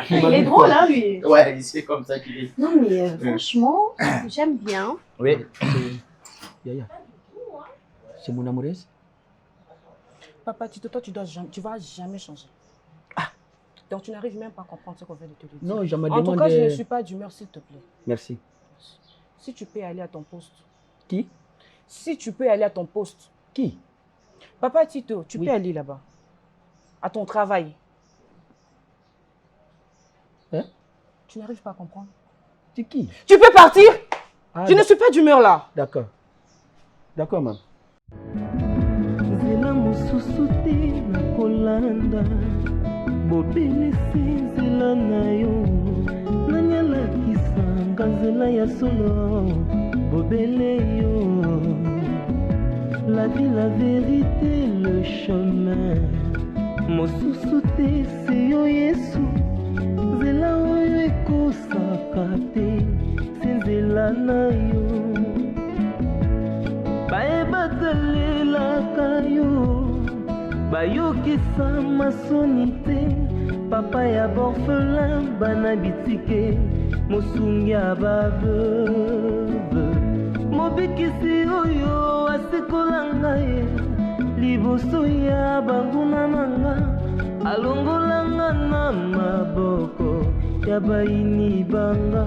S11: Il est drôle, hein, lui?
S9: Ouais, c'est comme ça qu'il est.
S11: Non, mais franchement, j'aime bien.
S9: Oui.
S8: Yaya. C'est mon amoureuse?
S2: Papa Tito, toi, tu vas jamais changer. Donc tu n'arrives même pas à comprendre ce qu'on vient de te dire.
S8: Non, je me
S2: En tout
S8: demande.
S2: cas, je ne suis pas d'humeur, s'il te plaît.
S8: Merci.
S2: Si tu peux aller à ton poste.
S8: Qui?
S2: Si tu peux aller à ton poste.
S8: Qui?
S2: Papa Tito, tu
S8: Oui.
S2: peux aller là-bas. À ton travail.
S8: Hein?
S2: Tu n'arrives pas à comprendre.
S8: C'est qui?
S2: Tu peux partir.
S8: Ah,
S2: Je ne suis pas d'humeur là.
S8: D'accord. D'accord, maman.
S1: nzela mosusu te nakolanda bobelisi nzela na yo nani alakisanga nzela ya solo bobele yo la vie la vérité le chemin mosusu te se yo yesu nzela oyo ekosaka te se nzela na yo bayebatalelaka yo bayokisa masoni te papa ya borfelin bana bitike mosungi ya baveuve mobikisi oyo asekolanga ye liboso ya banguna nanga alongolanga na maboko ya bayini banga